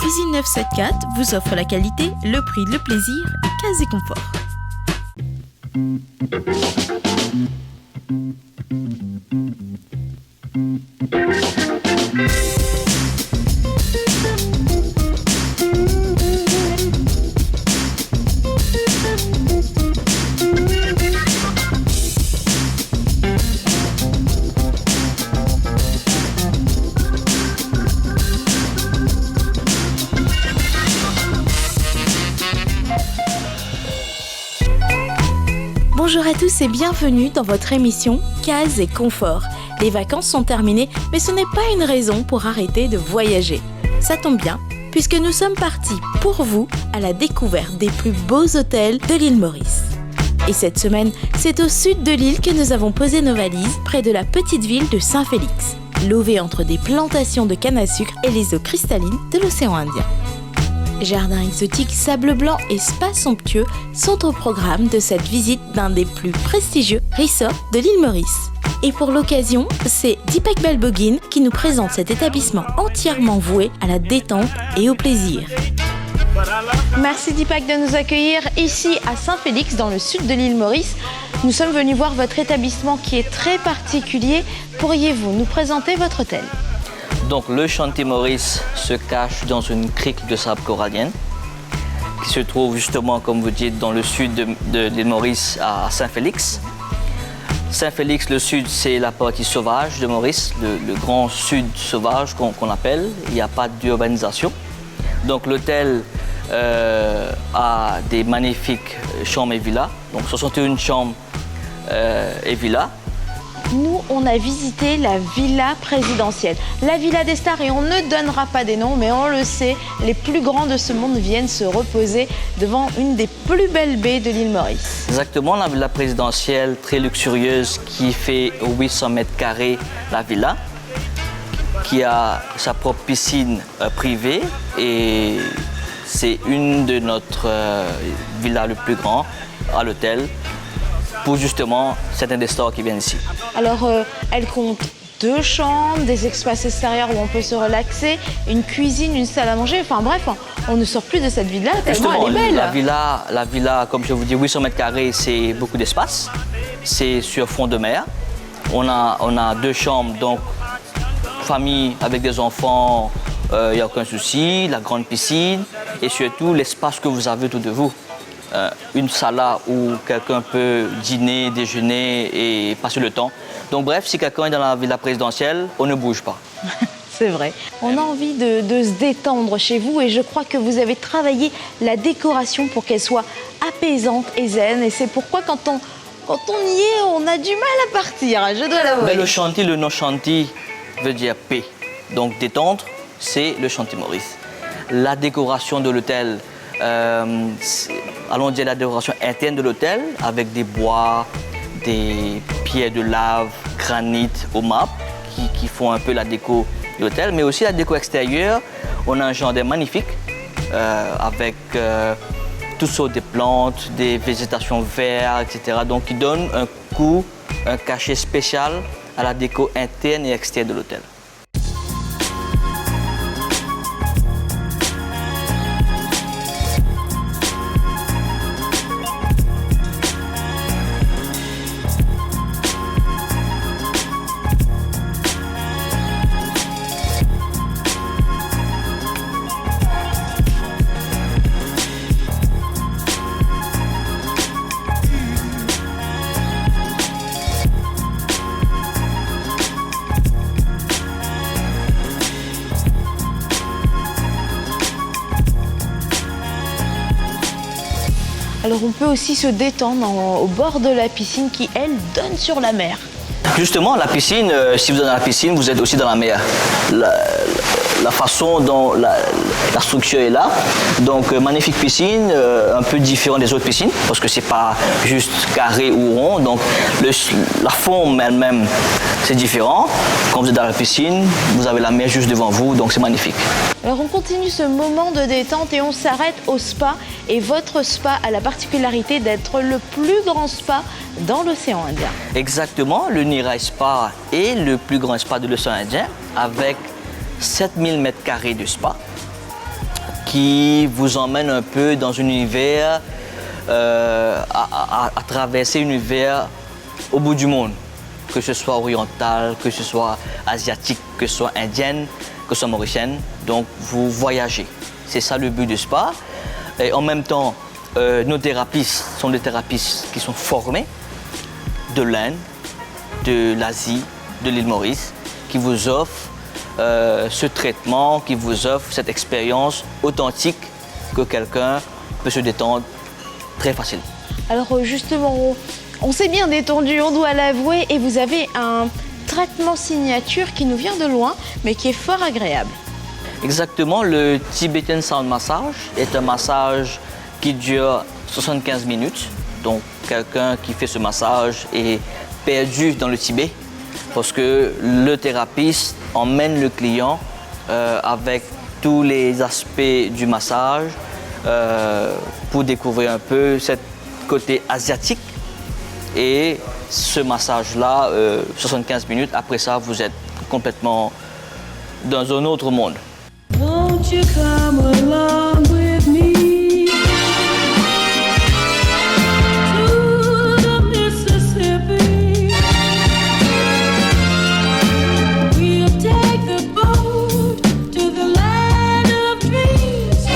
Cuisine 974 vous offre la qualité, le prix, le plaisir et Case et Confort. Bonjour à tous et bienvenue dans votre émission Case et Confort. Les vacances sont terminées, mais ce n'est pas une raison pour arrêter de voyager. Ça tombe bien, puisque nous sommes partis pour vous à la découverte des plus beaux hôtels de l'île Maurice. Et cette semaine, c'est au sud de l'île que nous avons posé nos valises, près de la petite ville de Saint-Félix, lové entre des plantations de canne à sucre et les eaux cristallines de l'océan Indien. Jardins exotiques, sable blanc et spas somptueux sont au programme de cette visite d'un des plus prestigieux resorts de l'île Maurice. Et pour l'occasion, c'est Deepak Balbogin qui nous présente cet établissement entièrement voué à la détente et au plaisir. Merci Deepak de nous accueillir ici à Saint-Félix dans le sud de l'île Maurice. Nous sommes venus voir votre établissement qui est très particulier. Pourriez-vous nous présenter votre hôtel ? Donc le Chantier Maurice se cache dans une crique de sable corallienne qui se trouve justement, comme vous dites, dans le sud de l'île Maurice à Saint-Félix. Saint-Félix, le sud, c'est la partie sauvage de Maurice, le grand sud sauvage qu'on appelle. Il n'y a pas d'urbanisation. Donc l'hôtel a des magnifiques chambres et villas, donc 61 chambres et villas. Nous, on a visité la villa présidentielle, la villa des stars, et on ne donnera pas des noms, mais on le sait, les plus grands de ce monde viennent se reposer devant une des plus belles baies de l'île Maurice. Exactement, la villa présidentielle très luxurieuse qui fait 800 mètres carrés la villa, qui a sa propre piscine privée, et c'est une de notre villas le plus grand à l'hôtel, pour justement certains des stars qui viennent ici. Alors, elle compte 2 chambres, des espaces extérieurs où on peut se relaxer, une cuisine, une salle à manger, enfin bref, on ne sort plus de cette villa tellement elle est belle. La villa, comme je vous dis, 800 mètres carrés, c'est beaucoup d'espace. C'est sur fond de mer. On a 2 chambres, donc famille avec des enfants, il n'y a aucun souci, la grande piscine et surtout l'espace que vous avez autour de vous. Une salle où quelqu'un peut dîner, déjeuner et passer le temps. Donc bref, si quelqu'un est dans la villa présidentielle, on ne bouge pas. C'est vrai. On a envie de se détendre chez vous et je crois que vous avez travaillé la décoration pour qu'elle soit apaisante et zen. Et c'est pourquoi quand on y est, on a du mal à partir, je dois l'avouer. Mais le nom Chantier veut dire paix. Donc détendre, c'est le Chantier Maurice. La décoration de l'hôtel, allons dire la décoration interne de l'hôtel avec des bois, des pierres de lave, granit au marbre qui font un peu la déco de l'hôtel, mais aussi la déco extérieure. On a un jardin magnifique avec toutes sortes de plantes, des végétations vertes, etc. Donc qui donne un cachet spécial à la déco interne et externe de l'hôtel. Alors on peut aussi se détendre au bord de la piscine qui, elle, donne sur la mer. Justement, la piscine, si vous êtes dans la piscine, vous êtes aussi dans la mer. La façon dont la structure est là. Donc, magnifique piscine, un peu différent des autres piscines, parce que c'est pas juste carré ou rond. Donc, la forme elle-même, c'est différent. Quand vous êtes dans la piscine, vous avez la mer juste devant vous, donc c'est magnifique. Alors, on continue ce moment de détente et on s'arrête au spa. Et votre spa a la particularité d'être le plus grand spa dans l'océan Indien. Exactement, le Nirai Spa est le plus grand spa de l'océan Indien, avec 7000 m² de spa. qui vous emmène un peu dans un univers, à traverser un univers au bout du monde, que ce soit oriental, que ce soit asiatique, que ce soit indienne, que ce soit mauricienne. Donc vous voyagez. C'est ça le but du spa. Et en même temps, nos thérapeutes sont des thérapeutes qui sont formés de l'Inde, de l'Asie, de l'île Maurice, qui vous offrent ce traitement, qui vous offre cette expérience authentique que quelqu'un peut se détendre très facilement. Alors justement, on s'est bien détendu, on doit l'avouer, et vous avez un traitement signature qui nous vient de loin, mais qui est fort agréable. Exactement, le Tibetan Sound Massage est un massage qui dure 75 minutes. Donc quelqu'un qui fait ce massage est perdu dans le Tibet parce que le thérapeute emmène le client avec tous les aspects du massage pour découvrir un peu ce côté asiatique. Et ce massage-là, 75 minutes, après ça, vous êtes complètement dans un autre monde. Won't you come along with me to the Mississippi? We'll take the boat to the land of dreams,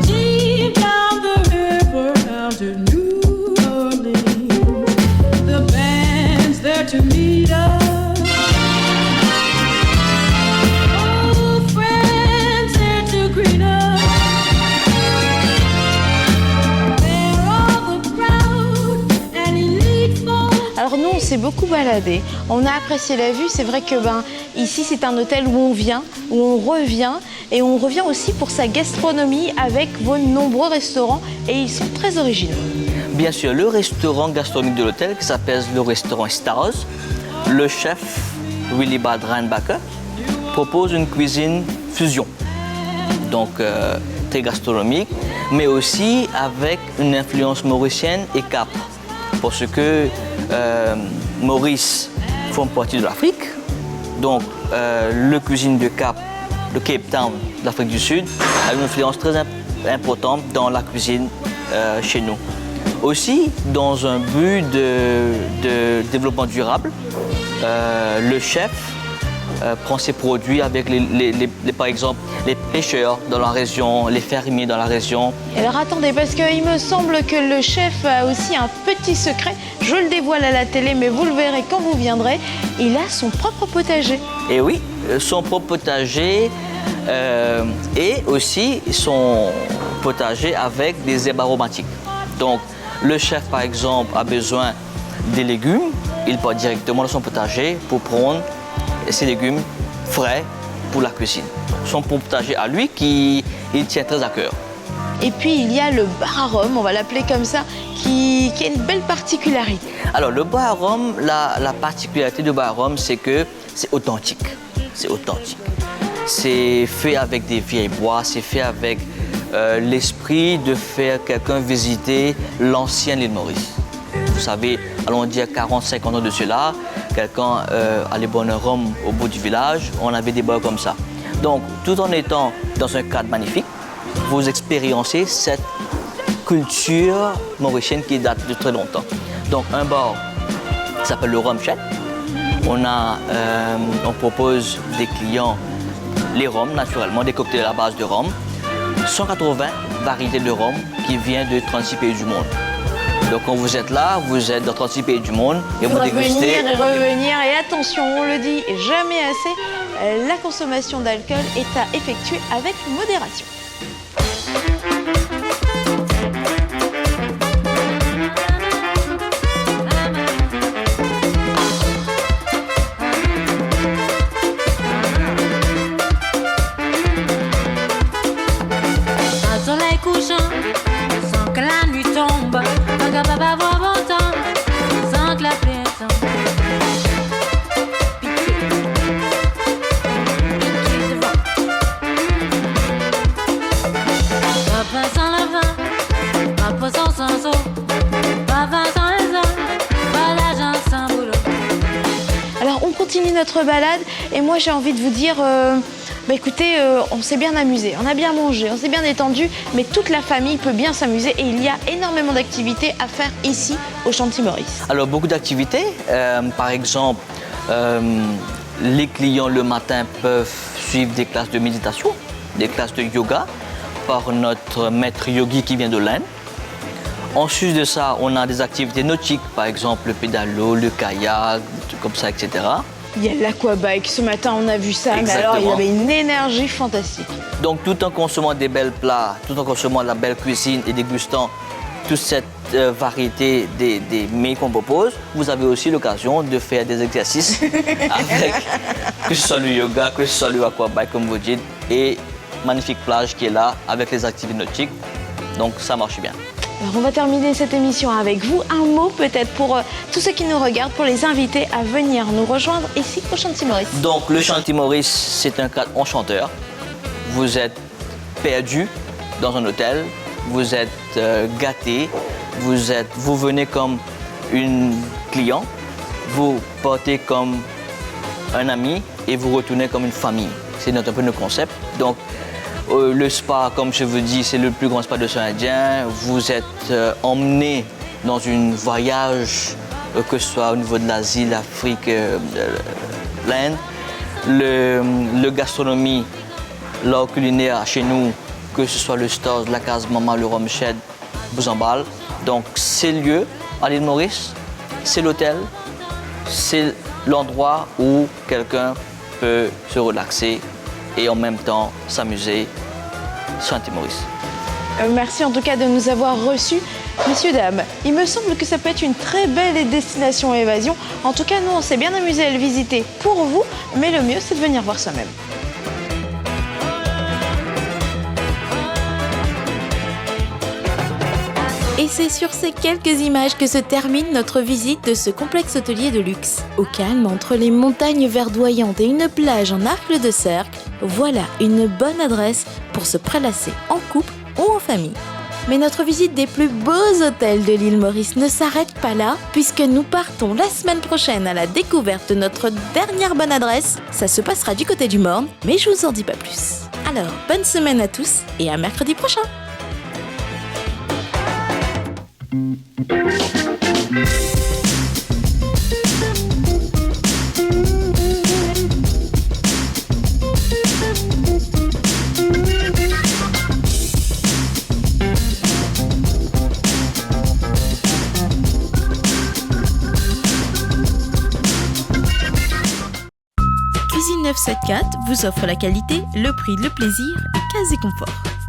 deep down the river down to New Orleans. The band's there to meet us. Alors nous, on s'est beaucoup baladé, on a apprécié la vue. C'est vrai que ici, c'est un hôtel où on vient, où on revient. Et on revient aussi pour sa gastronomie avec vos nombreux restaurants. Et ils sont très originaux. Bien sûr, le restaurant gastronomique de l'hôtel, qui s'appelle le restaurant Stars, le chef Willibald Reinbacher propose une cuisine fusion. Donc très gastronomique, mais aussi avec une influence mauricienne et cap. Parce que Maurice font partie de l'Afrique, donc le cuisine de Cape Town, l'Afrique du Sud, a une influence très importante dans la cuisine chez nous. Aussi, dans un but de développement durable, le chef prend ses produits avec par exemple les pêcheurs dans la région, les fermiers dans la région. Alors attendez, parce qu'il me semble que le chef a aussi un petit secret. Je le dévoile à la télé, mais vous le verrez quand vous viendrez. Il a son propre potager. Et oui, son propre potager et aussi son potager avec des herbes aromatiques. Donc le chef par exemple a besoin des légumes, il part directement dans son potager pour prendre ces légumes frais pour la cuisine. Son potager à lui il tient très à cœur. Et puis il y a le bar à rhum, on va l'appeler comme ça, qui a une belle particularité. Alors le bar à rhum, la particularité du bar à rhum, c'est que c'est authentique. C'est authentique. C'est fait avec des vieilles bois, c'est fait avec l'esprit de faire quelqu'un visiter l'ancienne île Maurice. Vous savez, allons dire 40-50 ans de cela, quelqu'un allait boire un rhum au bout du village, on avait des bars comme ça. Donc, tout en étant dans un cadre magnifique, vous expériencez cette culture mauricienne qui date de très longtemps. Donc, un bar qui s'appelle le Rhum Chat. On propose des clients les rhums, naturellement, des cocktails à base de rhum. 180 variétés de rhum qui viennent de 36 pays du monde. Donc quand vous êtes là, vous êtes dans 36 pays du monde et vous dégustez. Revenir et attention, on le dit jamais assez, la consommation d'alcool est à effectuer avec modération. Un soleil couchant, sans que la nuit tombe, pas capable d'avoir bon temps, sans que la pluie tombe. Pitié devant. Pas sans le vin, pas poisson sans eau, pas vin sans les hommes, pas d'argent sans boulot. Alors on continue notre balade et moi j'ai envie de vous dire Bah écoutez, on s'est bien amusé, on a bien mangé, on s'est bien détendu, mais toute la famille peut bien s'amuser et il y a énormément d'activités à faire ici au Chanty Maurice. Alors, beaucoup d'activités. Par exemple, les clients le matin peuvent suivre des classes de méditation, des classes de yoga par notre maître yogi qui vient de l'Inde. Ensuite de ça, on a des activités nautiques, par exemple le pédalo, le kayak, des trucs comme ça, etc. Il y a l'aquabike, ce matin on a vu ça, mais Exactement. alors il y avait une énergie fantastique. Donc, tout en consommant des belles plats, tout en consommant de la belle cuisine et dégustant toute cette variété des mets qu'on propose, vous avez aussi l'occasion de faire des exercices avec, que ce soit le yoga, que ce soit le aquabike, comme vous dites, et magnifique plage qui est là avec les activités nautiques. Donc, ça marche bien. Alors on va terminer cette émission avec vous. Un mot peut-être pour tous ceux qui nous regardent, pour les inviter à venir nous rejoindre ici au Chanty Maurice. Donc, le Chanty Maurice, c'est un cadre enchanteur. Vous êtes perdu dans un hôtel, vous êtes gâté, vous venez comme une client, vous partez comme un ami et vous retournez comme une famille. C'est un peu notre concept. Donc, le spa, comme je vous dis, c'est le plus grand spa de l'océan Indien. Vous êtes emmené dans un voyage, que ce soit au niveau de l'Asie, l'Afrique, l'Inde. Le gastronomie, l'art culinaire chez nous, que ce soit le Stars, la Case Mama, le Rhum Shed, vous emballe. Donc, ces lieux à l'île Maurice, c'est l'hôtel, c'est l'endroit où quelqu'un peut se relaxer et en même temps s'amuser sur Chanty Maurice. Merci en tout cas de nous avoir reçus. Messieurs, dames, il me semble que ça peut être une très belle destination évasion. En tout cas, nous, on s'est bien amusé à le visiter pour vous, mais le mieux, c'est de venir voir soi-même. Et c'est sur ces quelques images que se termine notre visite de ce complexe hôtelier de luxe. Au calme, entre les montagnes verdoyantes et une plage en arc de cercle, voilà une bonne adresse pour se prélasser en couple ou en famille. Mais notre visite des plus beaux hôtels de l'île Maurice ne s'arrête pas là, puisque nous partons la semaine prochaine à la découverte de notre dernière bonne adresse. Ça se passera du côté du Morne, mais je vous en dis pas plus. Alors, bonne semaine à tous et à mercredi prochain. Cuisine 974 vous offre la qualité, le prix, le plaisir et Case et Confort.